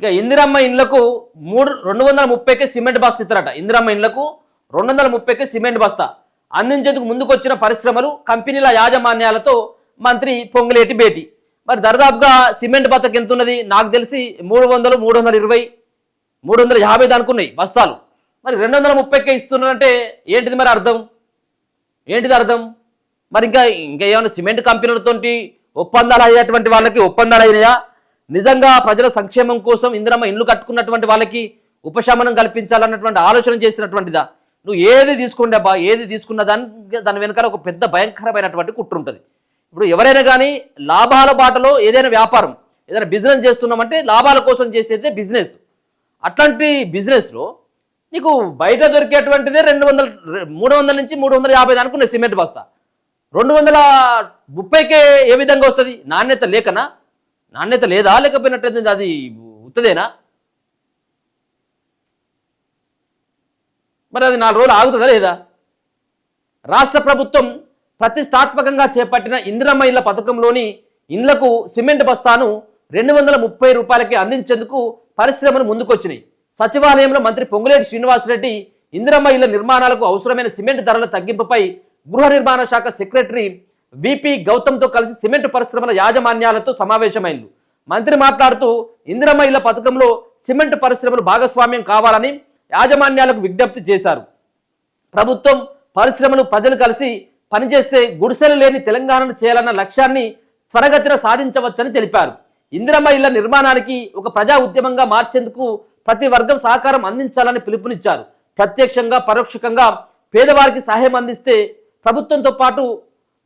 ఇక ఇందిరమ్మ ఇండ్లకు 230కి సిమెంట్ బస్తా ఇస్తారట. ఇందిరమ్మ ఇండ్లకు 230కి సిమెంట్ బస్తా అందించేందుకు ముందుకొచ్చిన పరిశ్రమలు కంపెనీల యాజమాన్యాలతో మంత్రి పొంగులేటి భేటీ. మరి దర్దాపుగా సిమెంట్ బస్తకి ఎంత ఉన్నది నాకు తెలిసి 300, 320, 350 అనుకున్నాయి బస్తాలు. మరి 230కే ఇస్తున్నారంటే ఏంటిది మరి అర్థం? అర్థం? మరి ఇంకా ఏమైనా సిమెంట్ కంపెనీలతో ఒప్పందాలు అయ్యేటువంటి వాళ్ళకి ఒప్పందాలు అయినాయా? నిజంగా ప్రజల సంక్షేమం కోసం ఇందిరమ్మ ఇండ్లు కట్టుకున్నటువంటి వాళ్ళకి ఉపశమనం కల్పించాలన్నటువంటి ఆలోచన చేసినటువంటిదా? నువ్వు ఏది తీసుకుంటే అబ్బా, ఏది తీసుకున్న దాని వెనకాల ఒక పెద్ద భయంకరమైనటువంటి కుట్ర ఉంటుంది. ఇప్పుడు ఎవరైనా కానీ లాభాల బాటలో ఏదైనా వ్యాపారం, ఏదైనా బిజినెస్ చేస్తున్నామంటే లాభాల కోసం చేసేదే బిజినెస్. అట్లాంటి బిజినెస్లో నీకు బయట దొరికేటువంటిదే 300 నుంచి 350 అనుకునే సిమెంట్ బస్తా 230కే ఏ విధంగా వస్తుంది? నాణ్యత లేకనా? నాణ్యత లేదా లేకపోయినట్టు అది ఉత్తదేనా? మరి అది 4 రోజులు ఆగుతుందా లేదా? రాష్ట్ర ప్రభుత్వం ప్రతిష్టాత్మకంగా చేపట్టిన ఇందిరమ్మ ఇళ్ల పథకంలోని ఇండ్లకు సిమెంట్ బస్తాను 230 రూపాయలకి అందించేందుకు పరిశ్రమలు ముందుకొచ్చినాయి. సచివాలయంలో మంత్రి పొంగులేటి శ్రీనివాసరెడ్డి ఇందిరమ్మ ఇళ్ల నిర్మాణాలకు అవసరమైన సిమెంట్ ధరల తగ్గింపుపై గృహ నిర్మాణ శాఖ సెక్రటరీ విపి గౌతమ్తో కలిసి సిమెంట్ పరిశ్రమల యాజమాన్యాలతో సమావేశమైంది. మంత్రి మాట్లాడుతూ ఇందిరమ్మ ఇళ్ల పథకంలో సిమెంట్ పరిశ్రమలు భాగస్వామ్యం కావాలని యాజమాన్యాలకు విజ్ఞప్తి చేశారు. ప్రభుత్వం, పరిశ్రమలు, ప్రజలు కలిసి పనిచేస్తే గుడిసెలు లేని తెలంగాణను చేయాలన్న లక్ష్యాన్ని త్వరగతిన సాధించవచ్చని తెలిపారు. ఇందిరమ్మ ఇళ్ల నిర్మాణానికి ఒక ప్రజా ఉద్యమంగా మార్చేందుకు ప్రతి వర్గం సహకారం అందించాలని పిలుపునిచ్చారు. ప్రత్యక్షంగా పరోక్షంగా పేదవారికి సహాయం అందిస్తే ప్రభుత్వంతో పాటు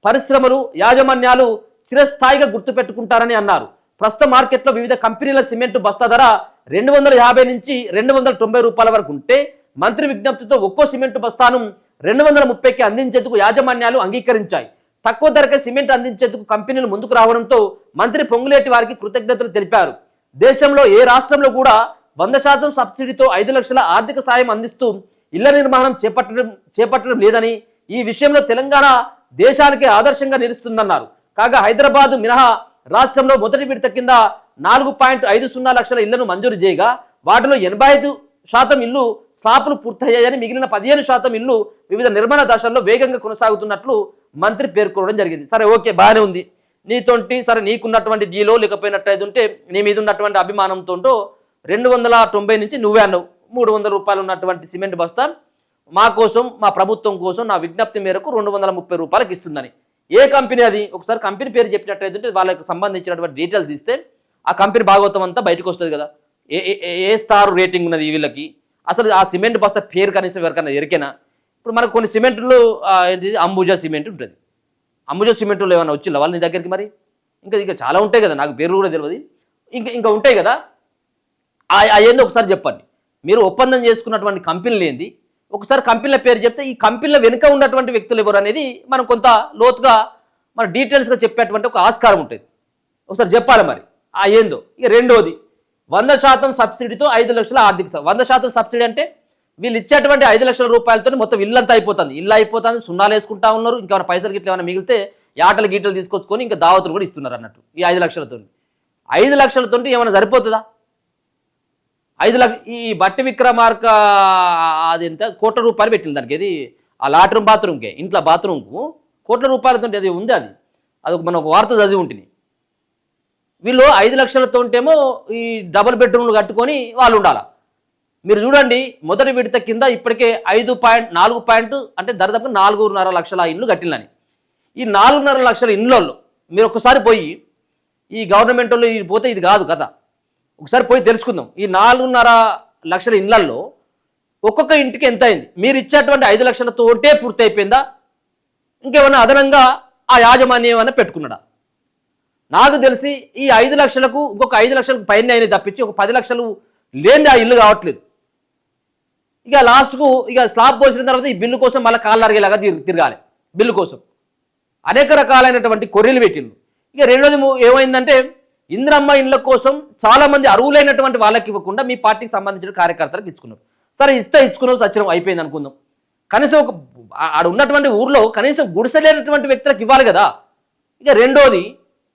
పరిశ్రమలు, యాజమాన్యాలు చిరస్థాయిగా గుర్తుపెట్టుకుంటారని అన్నారు. ప్రస్తుత మార్కెట్లో వివిధ కంపెనీల సిమెంట్ బస్తా ధర 250 నుంచి 290 రూపాయల వరకు ఉంటే మంత్రి విజ్ఞప్తితో ఒక్కో సిమెంట్ బస్తాను 230కి అందించేందుకు యాజమాన్యాలు అంగీకరించాయి. తక్కువ ధరకే సిమెంట్ అందించేందుకు కంపెనీలు ముందుకు రావడంతో మంత్రి పొంగులేటి వారికి కృతజ్ఞతలు తెలిపారు. దేశంలో ఏ రాష్ట్రంలో కూడా 100% సబ్సిడీతో 5 లక్షల ఆర్థిక సాయం అందిస్తూ ఇళ్ల నిర్మాణం చేపట్టడం లేదని, ఈ విషయంలో తెలంగాణ దేశానికి ఆదర్శంగా నిలుస్తుందన్నారు. కాగా హైదరాబాద్ మినహా రాష్ట్రంలో మొదటి విడత కింద 4.50 లక్షల ఇళ్లను మంజూరు చేయగా వాటిలో 85% ఇళ్లు స్లాపులు పూర్తయ్యాయని, మిగిలిన 15% ఇళ్లు వివిధ నిర్మాణ దశల్లో వేగంగా కొనసాగుతున్నట్లు మంత్రి పేర్కొనడం జరిగింది. సరే, ఓకే, బాగానే ఉంది. నీతోంటి సరే నీకున్నటువంటి డీలో లేకపోయినట్టయితే ఉంటే నీ మీద ఉన్నటువంటి అభిమానంతో 290 నుంచి నువ్వే అన్నావు 300 రూపాయలు ఉన్నటువంటి సిమెంట్ బస్తా మా కోసం, మా ప్రభుత్వం కోసం నా విజ్ఞప్తి మేరకు 230 రూపాయలకు ఇస్తుందని. ఏ కంపెనీ అది? ఒకసారి కంపెనీ పేరు చెప్పినట్టయితే వాళ్ళకి సంబంధించినటువంటి డీటెయిల్స్ తీస్తే ఆ కంపెనీ భాగవతం అంతా బయటకు వస్తుంది కదా. ఏ స్టార్ రేటింగ్ ఉన్నది వీళ్ళకి, అసలు ఆ సిమెంట్ బస్తా పేరు కనీసం ఎవరికైనా ఎరికేనా? ఇప్పుడు మనకు కొన్ని సిమెంట్లు ఏంటిది అంబుజా సిమెంట్ ఉంటుంది. అంబుజా సిమెంట్లో ఏమైనా వచ్చిందా వాళ్ళు నీ దగ్గరికి? మరి ఇంకా చాలా ఉంటాయి కదా, నాకు పేరు కూడా తెలియదు. ఇంకా ఉంటాయి కదా, ఏందో ఒకసారి చెప్పండి. మీరు ఒప్పందం చేసుకున్నటువంటి కంపెనీలు ఏంది? ఒకసారి కంపెనీల పేరు చెప్తే ఈ కంపెనీల వెనుక ఉన్నటువంటి వ్యక్తులు ఎవరు అనేది మనం కొంత లోతుగా మన డీటెయిల్స్గా చెప్పేటువంటి ఒక ఆస్కారం ఉంటుంది. ఒకసారి చెప్పాలి మరి ఏందో. ఇక రెండోది 100% సబ్సిడీతో 5 లక్షల ఆర్థిక 100% సబ్సిడీ అంటే వీళ్ళు ఇచ్చేటువంటి 5 లక్షల రూపాయలతో మొత్తం ఇల్లంతా అయిపోతుంది. ఇల్లు అయిపోతుంది, సున్నాలు వేసుకుంటా ఉన్నారు. ఇంకేమైనా పైసలు గిట్ల ఏమైనా మిగిలితే యాటలు గీటలు తీసుకొచ్చుకొని ఇంకా దావతులు కూడా ఇస్తున్నారు అన్నట్టు. ఈ 5 లక్షలతో 5 లక్షలతో ఏమైనా సరిపోతుందా? 5 లక్షలు ఈ బట్టి విక్రమార్క అది ఎంత కోట్ల రూపాయలు పెట్టింది దానికి. అది ఆ లాట్రూమ్ బాత్రూమ్కే, ఇంట్లో బాత్రూమ్కు కోట్ల రూపాయలతో అది ఉంది. అది మనం ఒక వార్త చదివి ఉంటుంది. వీళ్ళు 5 లక్షలతోటేమో ఈ డబుల్ బెడ్రూమ్లు కట్టుకొని వాళ్ళు ఉండాలి. మీరు చూడండి, మొదటి విడత కింద ఇప్పటికే 5.4 అంటే దాదాపు 4.5 లక్షల ఇండ్లు కట్టినని. ఈ 4.5 లక్షల ఇండ్లలో మీరు ఒకసారి పోయి ఈ గవర్నమెంట్ వాళ్ళు పోతే ఇది కాదు కదా, ఒకసారి పోయి తెలుసుకుందాం. ఈ 4.5 లక్షల ఇండ్లల్లో ఒక్కొక్క ఇంటికి ఎంత అయింది? మీరు ఇచ్చేటువంటి 5 లక్షలతోటే పూర్తి అయిపోయిందా? ఇంకేమన్నా అదనంగా ఆ యాజమాన్యం ఏమైనా పెట్టుకున్నాడా? నాకు తెలిసి ఈ 5 లక్షలకు ఇంకొక 5 లక్షలకు పైన అయినాయి తప్పించి ఒక 10 లక్షలు లేని ఆ ఇల్లు కావట్లేదు. ఇక లాస్ట్కు ఇక స్లాబ్ పోసిన తర్వాత ఈ బిల్లు కోసం మళ్ళీ కాళ్ళు అరిగేలాగా తిరగాలి. బిల్లు కోసం అనేక రకాలైనటువంటి కొర్రీలు పెట్టిండు. ఇక రెండోది ఏమైందంటే ఇందిరమ్మ ఇళ్ళ కోసం చాలామంది అర్హులైనటువంటి వాళ్ళకి ఇవ్వకుండా మీ పార్టీకి సంబంధించిన కార్యకర్తలకు ఇచ్చుకున్నారు. సరే, ఇచ్చుకున్నాం, సత్యం అయిపోయింది అనుకుందాం. కనీసం ఒక ఆడ ఉన్నటువంటి ఊర్లో కనీసం గుడిసెలేనటువంటి వ్యక్తులకు ఇవ్వాలి కదా. ఇక రెండోది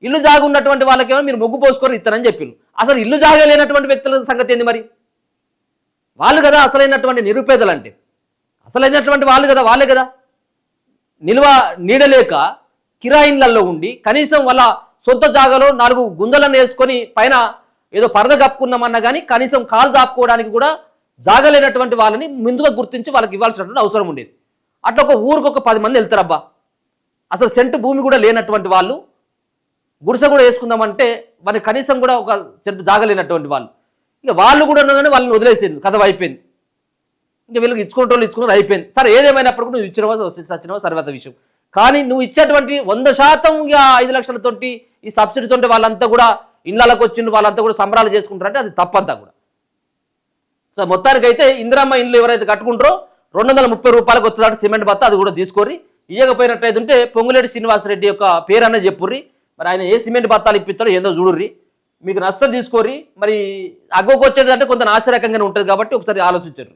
ఇల్లు జాగా ఉన్నటువంటి వాళ్ళకేమో మీరు ముగ్గు పోసుకొని ఇస్తారని చెప్పిండు. అసలు ఇల్లు జాగా లేనటువంటి వ్యక్తుల సంగతి ఏంది మరి? వాళ్ళు కదా అసలైనటువంటి నిరుపేదలు అంటే, అసలైనటువంటి వాళ్ళు కదా, వాళ్ళే కదా నిల్వ నీడలేక కిరాయిన్లలో ఉండి కనీసం వాళ్ళ సొంత జాగాలో 4 గుంజలను వేసుకొని పైన ఏదో పరద కప్పుకున్నామన్నా కానీ కనీసం కాలు దాపుకోవడానికి కూడా జాగా లేనటువంటి వాళ్ళని ముందుగా గుర్తించి వాళ్ళకి ఇవ్వాల్సినటువంటి అవసరం ఉండేది. అట్లా ఒక ఊరికి ఒక 10 మంది వెళ్తారబ్బా. అసలు సెంటు భూమి కూడా లేనటువంటి వాళ్ళు గుడిసె కూడా వేసుకుందామంటే వాళ్ళకి కనీసం కూడా ఒక సెంటు జాగా లేనటువంటి వాళ్ళు, ఇక వాళ్ళు కూడా ఉన్నదని వాళ్ళని వదిలేసింది, కథ అయిపోయింది. ఇంకా వీళ్ళకి ఇచ్చుకున్నది అయిపోయింది. సరే ఏదేమైనప్పుడు నువ్వు ఇచ్చినవా వచ్చినవా సర్వత విషయం. కానీ నువ్వు ఇచ్చేటువంటి 100% ఇక 5 లక్షలతోటి ఈ సబ్సిడీతోటి వాళ్ళంతా కూడా ఇళ్ళకి వచ్చిండు, వాళ్ళంతా కూడా సంబరాలు చేసుకుంటారంటే అది తప్పంతా కూడా. సో మొత్తానికైతే ఇందిరమ్మ ఇండ్లు ఎవరైతే కట్టుకుంటారో 230 రూపాయలకు వస్తుందంటే సిమెంట్ బత్త, అది కూడా తీసుకొని ఇవ్వకపోయినట్టయితే ఉంటే పొంగులేటి శ్రీనివాసరెడ్డి యొక్క పేరు అన్న చెప్పుర్రి. మరి ఆయన ఏ సిమెంట్ బత్తాలు ఇప్పిస్తారో ఏందో చూడుర్రి. మీకు నష్టం తీసుకోర్రి. మరి అగ్గోకి వచ్చేటంటే కొంత నాసిరకంగానే ఉంటుంది కాబట్టి ఒకసారి ఆలోచించండి.